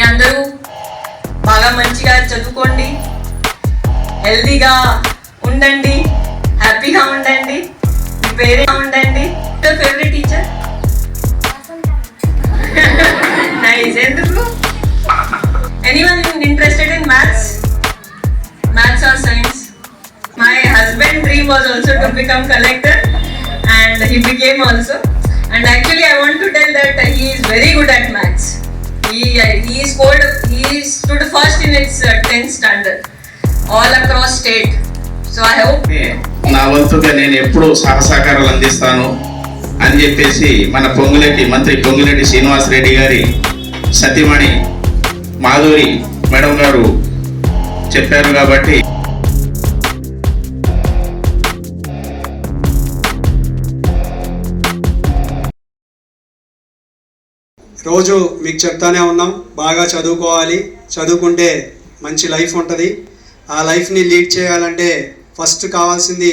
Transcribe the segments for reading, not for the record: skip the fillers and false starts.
అందరూ బాగా మంచిగా చదువుకోండి, హెల్తీగా ఉండండి, హ్యాపీగా ఉండండి, మీ పేరెంట్స్ ఉండండి. Favourite teacher nice. ఎందుకు? Anyone interested in maths or science? My husband dream was also to become collector and he became also. And actually I want to tell that he is very good at maths. He stood first in its 10th standard all across state. So I hope నా వంతుగా నేను ఎప్పుడూ సహకారాలు అందిస్తాను అని చెప్పేసి మన మంత్రి పొంగులేటి శ్రీనివాసరెడ్డి గారి సతీమణి మాధురి మేడం గారు చెప్పారు. కాబట్టి రోజు మీకు చెప్తానే ఉన్నాం, బాగా చదువుకోవాలి, చదువుకుంటే మంచి లైఫ్ ఉంటుంది. ఆ లైఫ్ని లీడ్ చేయాలంటే ఫస్ట్ కావాల్సింది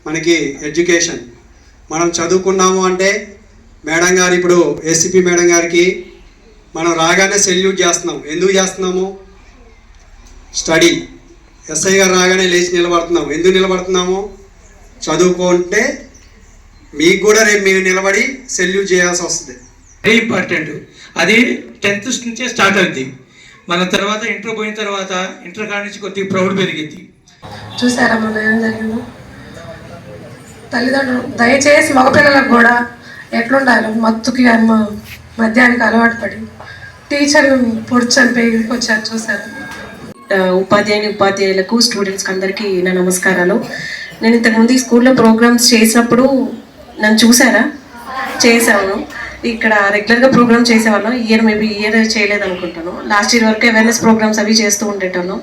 మనకి ఎడ్యుకేషన్. మనం చదువుకున్నాము అంటే మేడం గారు, ఇప్పుడు ఏసీపీ మేడం గారికి మనం రాగానే సెల్యూట్ చేస్తున్నాం. ఎందుకు చేస్తున్నాము? స్టడీ. ఎస్ఐ గారు రాగానే లేచి నిలబడుతున్నాం. ఎందుకు నిలబడుతున్నాము? చదువుకుంటే మీకు కూడా రేపు మీరు నిలబడి సెల్యూట్ చేయాల్సి వస్తుంది. Very important. అది 10th నుంచే స్టార్ట్ అవుద్ది. మన తర్వాత ఇంటర్ పోయిన తర్వాత ఇంటర్ కాడ నుంచి కొద్దిగా ప్రౌడ్ పెరిగింది. చూసారా మొన్న ఏం జరిగిందో? తల్లిదండ్రులు దయచేసి మగపిల్లలకు కూడా ఎట్లుండాలి, మత్తుకి మద్యానికి అలవాటు పడి టీచర్ పొడిచని పేరుకి వచ్చారు. చూసారు? ఉపాధ్యాయులకు స్టూడెంట్స్కి అందరికీ నా నమస్కారాలు. నేను ఇంతకుముందు ఈ స్కూల్లో ప్రోగ్రామ్స్ చేసినప్పుడు నన్ను చూసారా? చేశాను. ఇక్కడ రెగ్యులర్గా ప్రోగ్రామ్ చేసేవాళ్ళం. ఇయర్ చేయలేదు అనుకుంటాను. లాస్ట్ ఇయర్ వరకు అవేర్నెస్ ప్రోగ్రామ్స్ అవి చేస్తూ ఉండేటాను.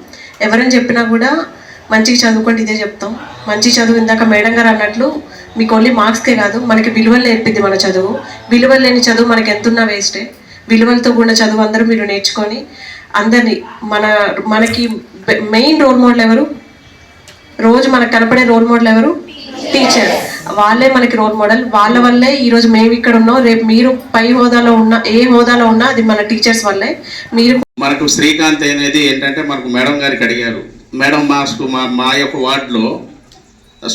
ఎవరైనా చెప్పినా కూడా మంచిగా చదువుకోండి ఇదే చెప్తాం. మంచి చదువు, ఇందాక మేడం గారు అన్నట్లు మీకు ఓన్లీ మార్క్స్కే కాదు, మనకి విలువలు నేర్పిద్ది మన చదువు. విలువలు లేని చదువు మనకి ఎంతున్నా వేస్టే. విలువలతో కూడిన చదువు అందరూ మీరు నేర్చుకొని అందరినీ మనకి మెయిన్ రోల్ మోడల్ ఎవరు? రోజు మనకు కనపడే రోల్ మోడల్ ఎవరు? టీచర్. వాళ్ళే మనకి రోల్ మోడల్. వాళ్ళ వల్లే ఈరోజు మేము ఇక్కడ ఉన్నాం. రేపు మీరు పై హోదాలో ఉన్నా, ఏ హోదాలో ఉన్నా అది మన టీచర్స్ వల్లే. మీరు మనకు శ్రీకాంత్ అనేది ఏంటంటే మనకు మేడం గారికి అడిగారు, మేడం మా యొక్క వార్డులో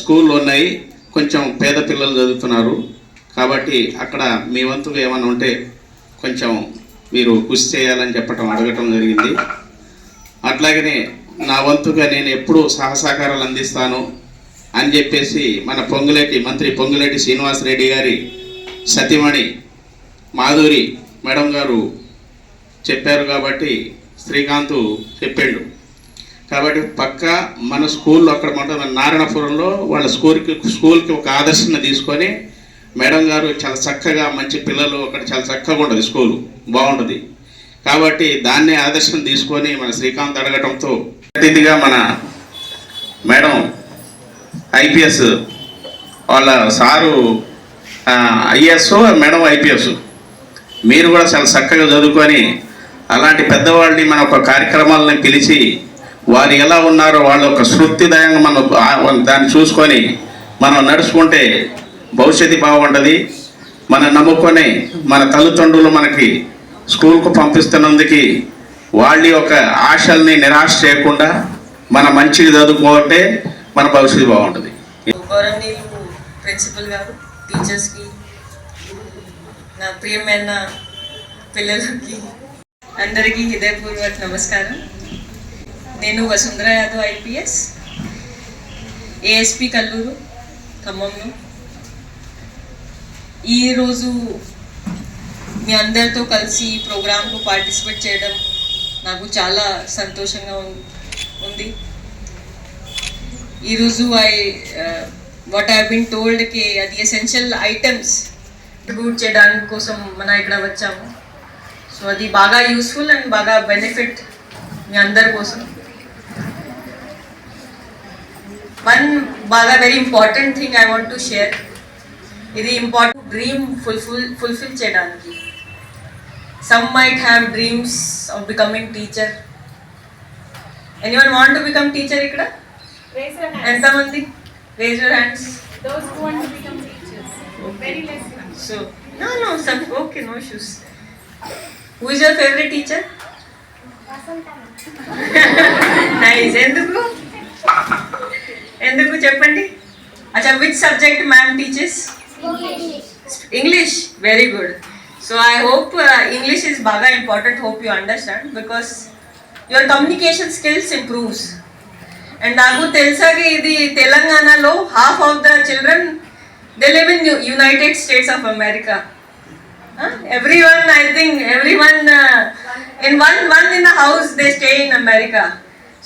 స్కూళ్ళు ఉన్నాయి, కొంచెం పేద పిల్లలు చదువుతున్నారు, కాబట్టి అక్కడ మీ వంతుగా ఏమైనా ఉంటే కొంచెం మీరు కృషి చేయాలని అడగటం జరిగింది. అట్లాగనే నా వంతుగా నేను ఎప్పుడూ సహకారాలు అందిస్తాను అని చెప్పేసి మన మంత్రి పొంగులేటి శ్రీనివాసరెడ్డి గారి సతీమణి మాధురి మేడం గారు చెప్పారు. కాబట్టి శ్రీకాంత్ చెప్పాడు. కాబట్టి పక్కా మన స్కూల్లో అక్కడ మన నారాయణపురంలో వాళ్ళ స్కూల్కి ఒక ఆదర్శన తీసుకొని మేడం గారు చాలా చక్కగా, మంచి పిల్లలు అక్కడ చాలా చక్కగా ఉంటుంది, స్కూలు బాగుంటుంది. కాబట్టి దాన్నే ఆదర్శం తీసుకొని మన శ్రీకాంత్ అడగటంతో అతిథిగా మన మేడం ఐపీఎస్ వాళ్ళ సారు ఐఏఎస్, మేడం ఐపీఎస్, మీరు కూడా చాలా చక్కగా చదువుకొని అలాంటి పెద్దవాళ్ళని మన ఒక కార్యక్రమాలని పిలిచి వారు ఎలా ఉన్నారో వాళ్ళ ఒక స్ఫూర్తిదాయంగా మనం దాన్ని చూసుకొని మనం నడుచుకుంటే భవిష్యత్తు బాగుంటుంది. మనం నమ్ముకొని మన తల్లిదండ్రులు మనకి స్కూల్కు పంపిస్తున్నందుకు వాళ్ళ యొక్క ఆశల్ని నిరాశ చేయకుండా మన మంచిగా చదువుకుంటే మన భవిష్యత్తు బాగుంటుంది. గౌరవనీయులు ప్రిన్సిపల్ గారు, టీచర్స్కి, నా ప్రియమైన పిల్లలకి అందరికీ హృదయపూర్వక నమస్కారం. నేను వసుంధర యాదవ్, ఐపీఎస్, ఏఎస్పీ కల్లూరు, ఖమ్మంలో. ఈరోజు మీ అందరితో కలిసి ఈ ప్రోగ్రాంకు పార్టిసిపేట్ చేయడం నాకు చాలా సంతోషంగా ఉంది. ఈరోజు వాట్ ఐ బీన్ టోల్డ్కి అది ఎసెన్షియల్ ఐటమ్స్ డిస్ట్రిబ్యూట్ చేయడానికి కోసం మనం ఇక్కడ వచ్చాము. సో అది బాగా యూస్ఫుల్ అండ్ బాగా బెనిఫిట్ మీ అందరి కోసం. వన్ బాగా very important thing I want to share. ఇది ఇంపార్టెంట్ డ్రీమ్ ఫుల్ఫిల్ చేయడానికి. Some might have dreams of becoming teacher. Anyone want to become teacher ఇక్కడ? ఎంతమంది? Raise your hands. Those who want to become teachers. Very less. So, no, some okay, no issues. Who is your favorite teacher? Nice. ఎందుకు ఎందుకు చెప్పండి. అచ్చా, which subject ma'am teaches? English. Very good. So I hope English is baga important. Hope you understand because your communication skills improves. And నాకు తెలుసా ఇది తెలంగాణలో half of the children they live in United States of America. Everyone, I think everyone in one in the house they stay in America.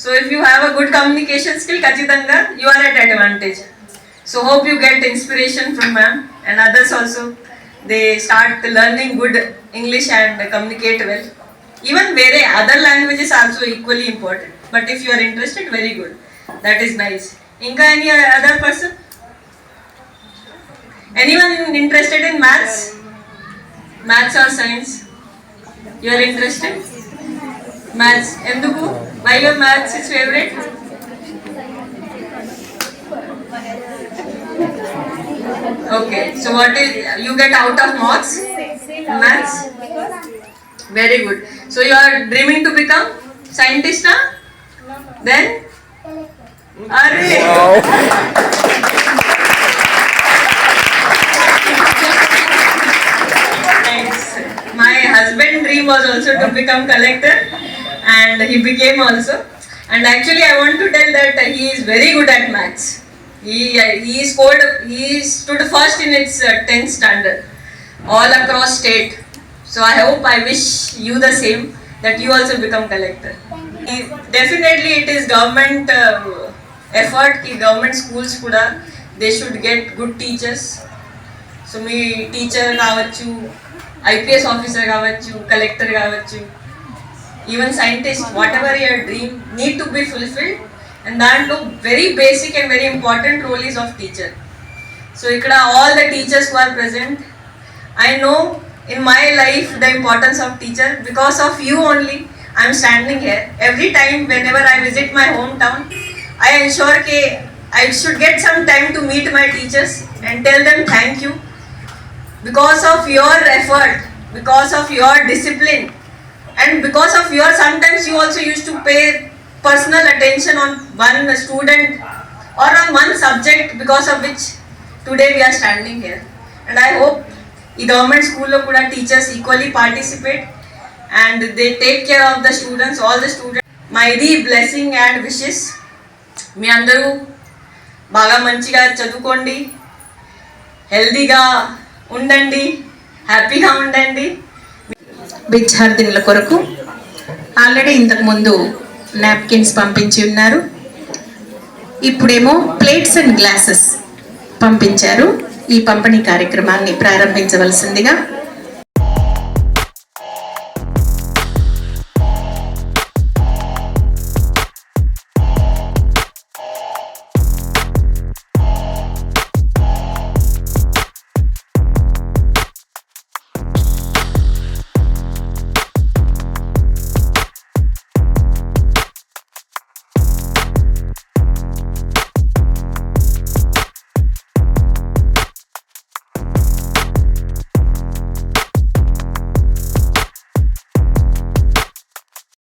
So if you have a good communication skill, kachidanga you are at advantage. So hope you get inspiration from ma'am and others also. They start learning good English and communicate well. Even very other languages also equally important. But if you are interested, very good. That is nice. Inka any other person? Anyone interested in maths? Maths or science? You are interested? Maths. Enduku? Why your maths is favorite? Okay. So what is you get out of marks? Maths. Very good. So you are dreaming to become scientist, huh? Then? Arre! Thanks. My husband's dream was also to become collector, and he became also. And actually, I want to tell that he is very good at maths. He stood first in its 10th standard, all across state. So I hope, I wish you the same, that you also become collector. Definitely, it is government effort. Ki government schools kuda they should get good teachers. So me teacher kavachu, IPS officer kavachu, collector kavachu, even scientist, whatever your dream need to be fulfilled. And that very basic and very important role is of teacher. So ikkada all the teachers who are present, I know in my life the importance of teacher. Because of you only I am standing here. Every time whenever I visit my hometown, I ensure I should get some time to meet my teachers and tell them thank you. Because of your effort, because of your discipline, and because of your, sometimes you also used to pay personal attention on one student or on one subject, because of which today we are standing here. And I hope the government school lo kuda teachers equally participate and they take care of the students, all the students. My blessing and wishes, మీ అందరూ బాగా మంచిగా చదువుకోండి, హెల్దీగా ఉండండి, హ్యాపీగా ఉండండి. విద్యార్థినుల కొరకు already ఇంతకుముందు నాప్కిన్స్ పంపించి ఉన్నారు. ఇప్పుడేమో ప్లేట్స్ అండ్ గ్లాసెస్ పంపించారు. ఈ పంపిణీ కార్యక్రమాన్ని ప్రారంభించవలసిందిగా